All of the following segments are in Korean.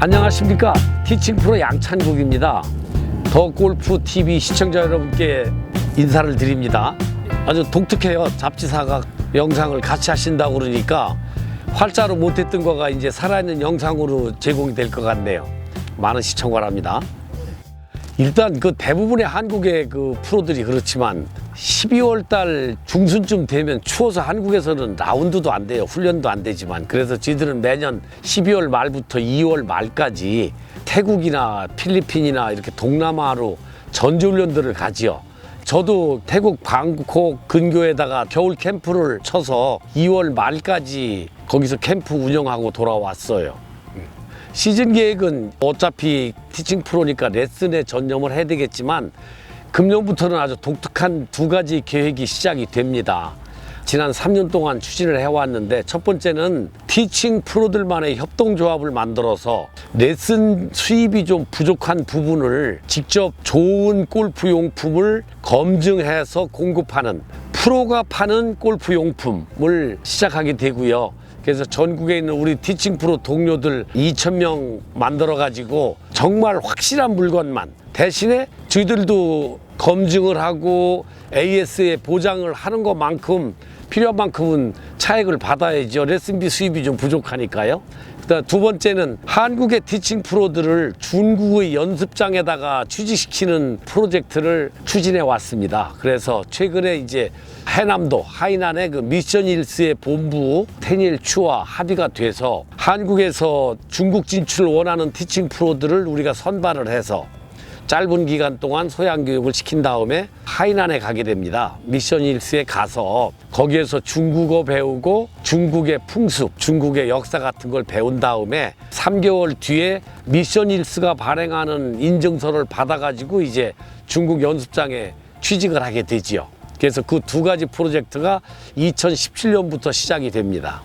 안녕하십니까. 티칭 프로 양찬국입니다. 더 골프 TV 시청자 여러분께 인사를 드립니다. 아주 독특해요. 잡지사가 영상을 같이 하신다고 그러니까 활자로 못했던 거가 이제 살아있는 영상으로 제공이 될 것 같네요. 많은 시청 바랍니다. 일단 그 대부분의 한국의 그 프로들이 그렇지만 12월 달 중순쯤 되면 추워서 한국에서는 라운드도 안 돼요. 훈련도 안 되지만. 그래서 저희들은 매년 12월 말부터 2월 말까지 태국이나 필리핀이나 이렇게 동남아로 전지훈련들을 가지요. 저도 태국 방콕 근교에다가 겨울 캠프를 쳐서 2월 말까지 거기서 캠프 운영하고 돌아왔어요. 시즌 계획은 어차피 티칭 프로니까 레슨에 전념을 해야 되겠지만 금년부터는 아주 독특한 두 가지 계획이 시작이 됩니다. 지난 3년 동안 추진을 해왔는데 첫 번째는 티칭 프로들만의 협동조합을 만들어서 레슨 수입이 좀 부족한 부분을 직접 좋은 골프 용품을 검증해서 공급하는 프로가 파는 골프 용품을 시작하게 되고요. 그래서 전국에 있는 우리 티칭 프로 동료들 2,000명 만들어 가지고 정말 확실한 물건만, 대신에 저희들도 검증을 하고 AS에 보장을 하는 것만큼 필요한 만큼은 차액을 받아야죠. 레슨비 수입이 좀 부족하니까요. 그다음 두 번째는 한국의 티칭 프로들을 중국의 연습장에다가 취직시키는 프로젝트를 추진해 왔습니다. 그래서 최근에 이제 해남도 하이난의 그 미션 힐스의 본부 테닐 추와 합의가 돼서 한국에서 중국 진출을 원하는 티칭 프로들을 우리가 선발을 해서 짧은 기간 동안 소양 교육을 시킨 다음에 하이난에 가게 됩니다. 미션 힐스에 가서 거기에서 중국어 배우고 중국의 풍습, 중국의 역사 같은 걸 배운 다음에 3개월 뒤에 미션 힐스가 발행하는 인증서를 받아가지고 이제 중국 연습장에 취직을 하게 되지요. 그래서 그 두 가지 프로젝트가 2017년부터 시작이 됩니다.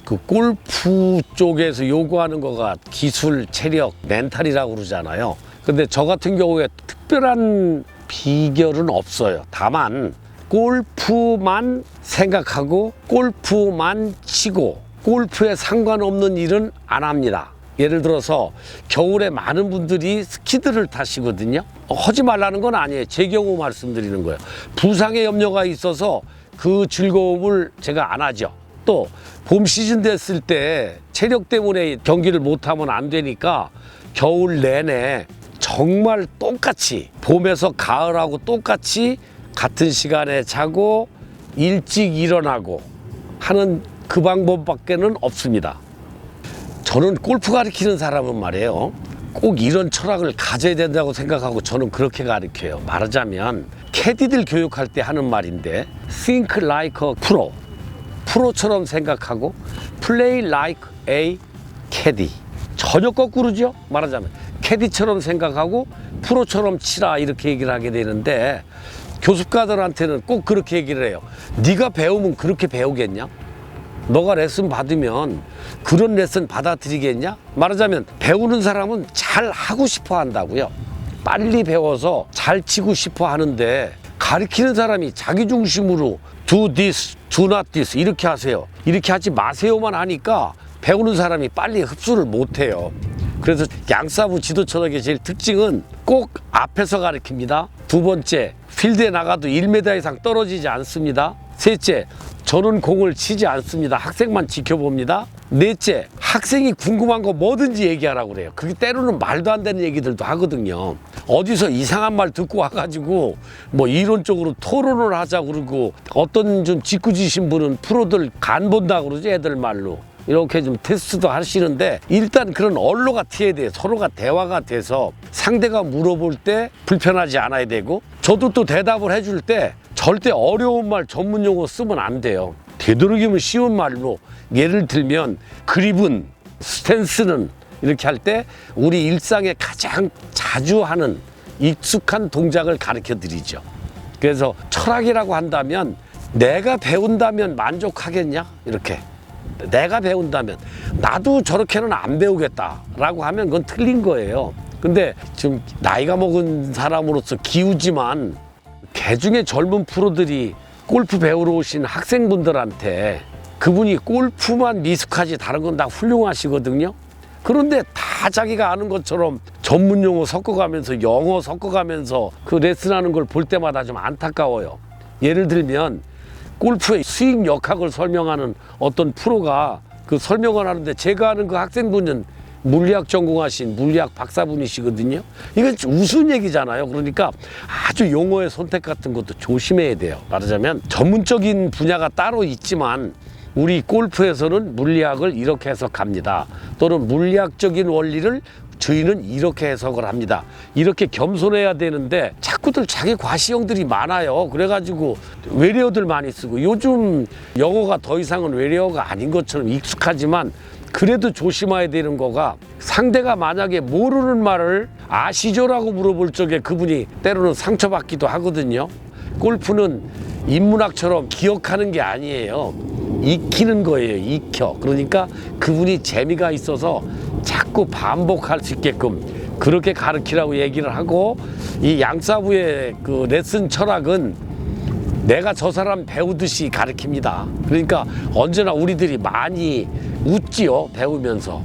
그 골프 쪽에서 요구하는 거가 기술, 체력, 멘탈이라고 그러잖아요. 근데 저 같은 경우에 특별한 비결은 없어요. 다만 골프만 생각하고 골프만 치고 골프에 상관없는 일은 안 합니다. 예를 들어서 겨울에 많은 분들이 스키들을 타시거든요. 하지 말라는 건 아니에요. 제 경우 말씀드리는 거예요. 부상의 염려가 있어서 그 즐거움을 제가 안 하죠. 또 봄 시즌 됐을 때 체력 때문에 경기를 못하면 안 되니까 겨울 내내 정말 똑같이 봄에서 가을하고 똑같이 같은 시간에 자고 일찍 일어나고 하는 그 방법밖에는 없습니다. 저는 골프 가르치는 사람은 말이에요, 꼭 이런 철학을 가져야 된다고 생각하고 저는 그렇게 가르쳐요. 말하자면 캐디들 교육할 때 하는 말인데 Think like a pro, 프로처럼 생각하고 Play like a caddy. 전혀 거꾸로죠. 말하자면 캐디처럼 생각하고 프로처럼 치라, 이렇게 얘기를 하게 되는데 교습가들한테는 꼭 그렇게 얘기를 해요. 네가 배우면 그렇게 배우겠냐? 너가 레슨 받으면 그런 레슨 받아들이겠냐? 말하자면 배우는 사람은 잘 하고 싶어 한다고요. 빨리 배워서 잘 치고 싶어 하는데 가르치는 사람이 자기 중심으로 do this, do not this 이렇게 하세요, 이렇게 하지 마세요만 하니까 배우는 사람이 빨리 흡수를 못해요. 그래서 양사부 지도 철학의 제일 특징은 꼭 앞에서 가르칩니다. 두 번째, 필드에 나가도 1m 이상 떨어지지 않습니다. 셋째, 저는 공을 치지 않습니다. 학생만 지켜봅니다. 넷째, 학생이 궁금한 거 뭐든지 얘기하라고 그래요. 그게 때로는 말도 안 되는 얘기들도 하거든요. 어디서 이상한 말 듣고 와가지고 뭐 이론적으로 토론을 하자고 그러고, 어떤 좀 짓궂으신 분은 프로들 간 본다 그러죠, 애들 말로. 이렇게 좀 테스트도 하시는데 일단 그런 언어가 튀어야 돼요. 서로가 대화가 돼서 상대가 물어볼 때 불편하지 않아야 되고, 저도 또 대답을 해줄 때 절대 어려운 말 전문 용어 쓰면 안 돼요. 되도록이면 쉬운 말로, 예를 들면 그립은, 스탠스는 이렇게 할 때 우리 일상에 가장 자주 하는 익숙한 동작을 가르쳐 드리죠. 그래서 철학이라고 한다면 내가 배운다면 만족하겠냐? 이렇게. 내가 배운다면, 나도 저렇게는 안 배우겠다라고 하면 그건 틀린 거예요. 근데 지금 나이가 먹은 사람으로서 기우지만 개중에 젊은 프로들이 골프 배우러 오신 학생분들한테 그분이 골프만 미숙하지 다른 건 다 훌륭하시거든요. 그런데 다 다 자기가 아는 것처럼 전문 용어 섞어가면서 영어 섞어가면서 그 레슨하는 걸 볼 때마다 좀 안타까워요. 예를 들면 골프의 스윙 역학을 설명하는 어떤 프로가 그 설명을 하는데 제가 아는 그 학생분은 물리학 전공하신 물리학 박사분이시거든요. 이건 우스운 얘기잖아요. 그러니까 아주 용어의 선택 같은 것도 조심해야 돼요. 말하자면 전문적인 분야가 따로 있지만 우리 골프에서는 물리학을 이렇게 해석합니다. 또는 물리학적인 원리를 저희는 이렇게 해석을 합니다. 이렇게 겸손해야 되는데 자꾸들 자기 과시형들이 많아요. 그래가지고 외래어들 많이 쓰고 요즘 영어가 더 이상은 외래어가 아닌 것처럼 익숙하지만 그래도 조심해야 되는 거가 상대가 만약에 모르는 말을 아시죠라고 물어볼 적에 그분이 때로는 상처받기도 하거든요. 골프는 인문학처럼 기억하는 게 아니에요. 익히는 거예요. 익혀. 그러니까 그분이 재미가 있어서 자꾸 반복할 수 있게끔 그렇게 가르치라고 얘기를 하고 이 양사부의 그 레슨 철학은 내가 저 사람 배우듯이 가르칩니다. 그러니까 언제나 우리들이 많이 웃지요. 배우면서.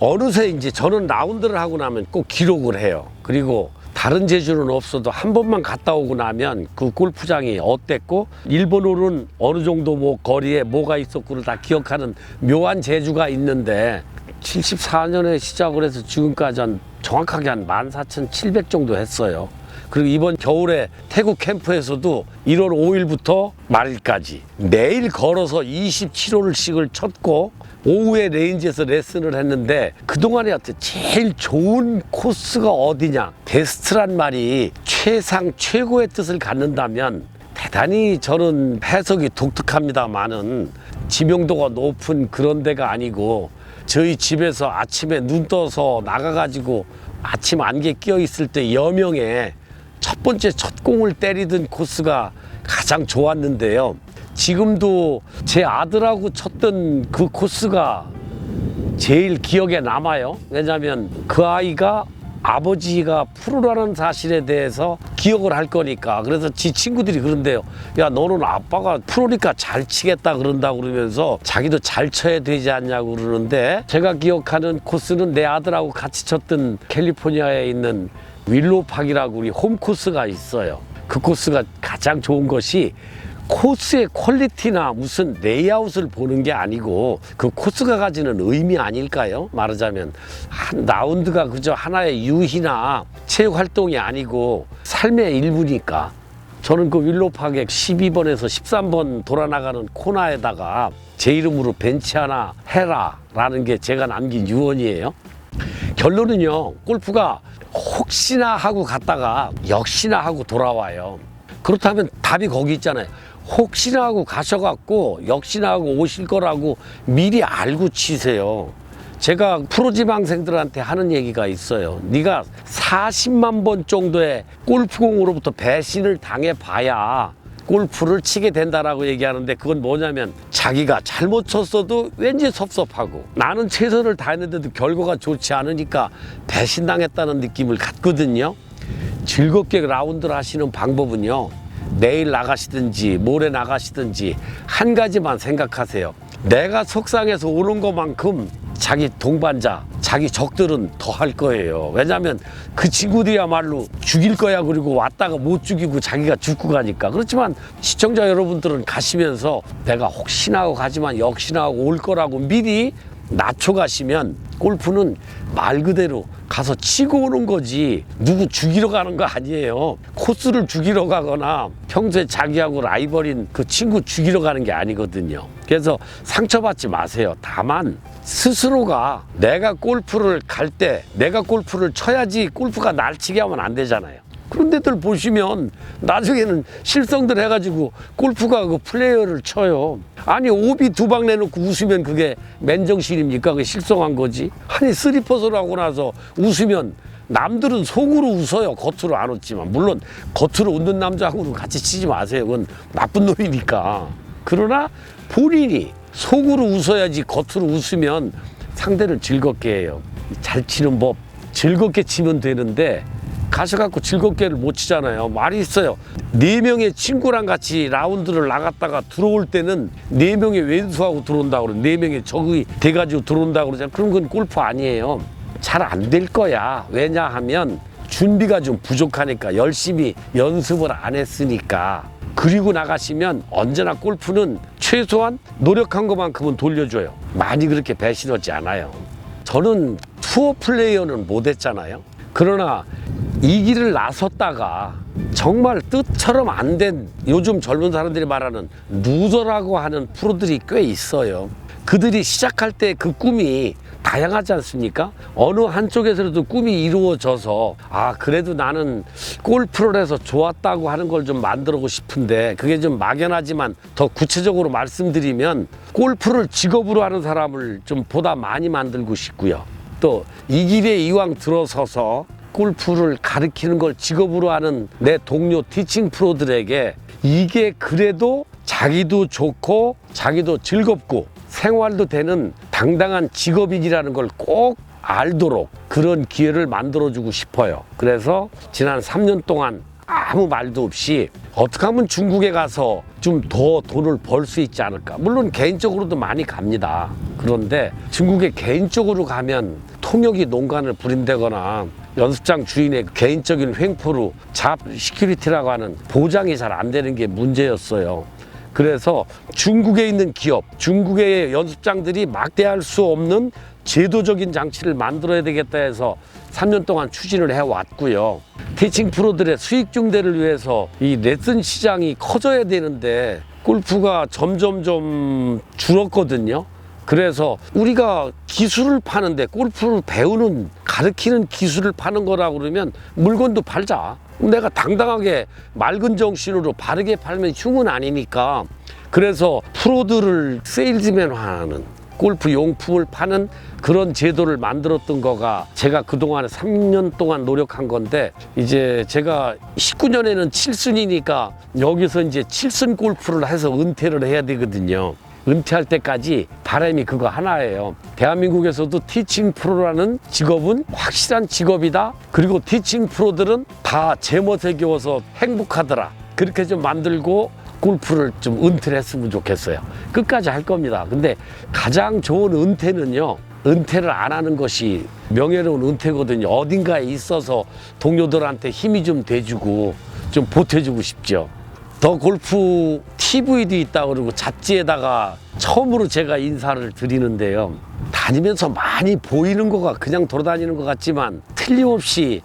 어느새 이제 저는 라운드를 하고 나면 꼭 기록을 해요. 그리고 다른 재주는 없어도 한 번만 갔다 오고 나면 그 골프장이 어땠고 일본 홀은 어느 정도 뭐 거리에 뭐가 있었고를 다 기억하는 묘한 재주가 있는데 74년에 시작을 해서 지금까지 정확하게 한 14,700 정도 했어요. 그리고 이번 겨울에 태국 캠프에서도 1월 5일부터 말일까지 매일 걸어서 27홀씩을 쳤고 오후에 레인지에서 레슨을 했는데 그동안에 하여튼 제일 좋은 코스가 어디냐. 베스트란 말이 최상 최고의 뜻을 갖는다면 대단히 저는 해석이 독특합니다만은 지명도가 높은 그런 데가 아니고 저희 집에서 아침에 눈 떠서 나가가지고 아침 안개 끼어 있을 때 여명에 첫 번째 첫 공을 때리던 코스가 가장 좋았는데요. 지금도 제 아들하고 쳤던 그 코스가 제일 기억에 남아요. 왜냐하면 그 아이가 아버지가 프로라는 사실에 대해서 기억을 할 거니까. 그래서 지 친구들이 그런데요. 야, 너는 아빠가 프로니까 잘 치겠다 그런다고 그러면서 자기도 잘 쳐야 되지 않냐고 그러는데 제가 기억하는 코스는 내 아들하고 같이 쳤던 캘리포니아에 있는 윌로우팍이라고 우리 홈코스가 있어요. 그 코스가 가장 좋은 것이 코스의 퀄리티나 무슨 레이아웃을 보는 게 아니고 그 코스가 가지는 의미 아닐까요? 말하자면 한 라운드가 그저 하나의 유희나 체육 활동이 아니고 삶의 일부니까. 저는 그 윌로우팍에 12번에서 13번 돌아나가는 코너에다가 제 이름으로 벤치 하나 해라 라는 게 제가 남긴 유언이에요. 결론은요, 골프가 혹시나 하고 갔다가 역시나 하고 돌아와요. 그렇다면 답이 거기 있잖아요. 혹시나 하고 가셔갖고 역시나 하고 오실 거라고 미리 알고 치세요. 제가 프로지망생들한테 하는 얘기가 있어요. 네가 40만 번 정도의 골프공으로부터 배신을 당해봐야 골프를 치게 된다라고 얘기하는데 그건 뭐냐면 자기가 잘못 쳤어도 왠지 섭섭하고 나는 최선을 다했는데도 결과가 좋지 않으니까 배신당했다는 느낌을 갖거든요. 즐겁게 라운드를 하시는 방법은요, 내일 나가시든지 모레 나가시든지 한 가지만 생각하세요. 내가 속상해서 오는 것만큼 자기 동반자, 자기 적들은 더 할 거예요. 왜냐하면 그 친구들이야말로 죽일 거야. 그리고 왔다가 못 죽이고 자기가 죽고 가니까. 그렇지만 시청자 여러분들은 가시면서 내가 혹시나 하고 가지만 역시나 하고 올 거라고 미리 낮춰 가시면 골프는 말 그대로 가서 치고 오는 거지 누구 죽이러 가는 거 아니에요. 코스를 죽이러 가거나 평소에 자기하고 라이벌인 그 친구 죽이러 가는 게 아니거든요. 그래서 상처받지 마세요. 다만 스스로가 내가 골프를 갈 때 내가 골프를 쳐야지 골프가 날 치게 하면 안 되잖아요. 그런 데들 보시면 나중에는 실성들 해가지고 골프가 그 플레이어를 쳐요. 아니 오비 두 방 내놓고 웃으면 그게 맨정신입니까? 그게 실성한 거지. 아니 쓰리퍼스를 하고 나서 웃으면 남들은 속으로 웃어요. 겉으로 안 웃지만. 물론 겉으로 웃는 남자하고는 같이 치지 마세요. 그건 나쁜 놈이니까. 그러나 본인이 속으로 웃어야지 겉으로 웃으면 상대를 즐겁게 해요. 잘 치는 법 즐겁게 치면 되는데 가셔갖고 즐겁게를 못 치잖아요. 말이 있어요. 4명의 친구랑 같이 라운드를 나갔다가 들어올 때는 4명의 왼수하고 들어온다고 그러고 4명의 적이 돼가지고 들어온다고 그러잖아요. 그런 건 골프 아니에요. 잘 안 될 거야. 왜냐하면 준비가 좀 부족하니까, 열심히 연습을 안 했으니까. 그리고 나가시면 언제나 골프는 최소한 노력한 것만큼은 돌려줘요. 많이 그렇게 배신하지 않아요. 저는 투어 플레이어는 못했잖아요. 그러나 이 길을 나섰다가 정말 뜻처럼 안 된, 요즘 젊은 사람들이 말하는 루저라고 하는 프로들이 꽤 있어요. 그들이 시작할 때 그 꿈이 다양하지 않습니까? 어느 한쪽에서라도 꿈이 이루어져서, 아, 그래도 나는 골프를 해서 좋았다고 하는 걸 좀 만들고 싶은데, 그게 좀 막연하지만 더 구체적으로 말씀드리면 골프를 직업으로 하는 사람을 좀 보다 많이 만들고 싶고요. 또 이 길에 이왕 들어서서 골프를 가르치는 걸 직업으로 하는 내 동료 티칭 프로들에게 이게 그래도 자기도 좋고 자기도 즐겁고 생활도 되는 당당한 직업이라는 걸 꼭 알도록 그런 기회를 만들어주고 싶어요. 그래서 지난 3년 동안 아무 말도 없이 어떻게 하면 중국에 가서 좀 더 돈을 벌 수 있지 않을까. 물론 개인적으로도 많이 갑니다. 그런데 중국에 개인적으로 가면 통역이 농간을 부린다거나 연습장 주인의 개인적인 횡포로 잡 시큐리티라고 하는 보장이 잘 안 되는 게 문제였어요. 그래서 중국에 있는 기업, 중국의 연습장들이 막대할 수 없는 제도적인 장치를 만들어야 되겠다 해서 3년 동안 추진을 해왔고요. 티칭 프로들의 수익 증대를 위해서 이 레슨 시장이 커져야 되는데 골프가 점점 줄었거든요. 그래서 우리가 기술을 파는데, 골프를 배우는, 가르치는 기술을 파는 거라고 그러면 물건도 팔자. 내가 당당하게 맑은 정신으로 바르게 팔면 흉은 아니니까. 그래서 프로들을 세일즈맨화하는, 골프 용품을 파는 그런 제도를 만들었던 거가 제가 그동안 3년 동안 노력한 건데, 이제 제가 19년에는 7순이니까 여기서 이제 7순 골프를 해서 은퇴를 해야 되거든요. 은퇴할 때까지 바람이 그거 하나예요. 대한민국에서도 티칭 프로라는 직업은 확실한 직업이다. 그리고 티칭 프로들은 다 제멋에 겨워서 행복하더라. 그렇게 좀 만들고 골프를 좀 은퇴를 했으면 좋겠어요. 끝까지 할 겁니다. 근데 가장 좋은 은퇴는요, 은퇴를 안 하는 것이 명예로운 은퇴거든요. 어딘가에 있어서 동료들한테 힘이 좀 돼주고 좀 보태주고 싶죠. 더 골프 TV도 있다고 그러고 잡지에다가 처음으로 제가 인사를 드리는데요. 다니면서 많이 보이는 거가 그냥 돌아다니는 것 같지만 틀림없이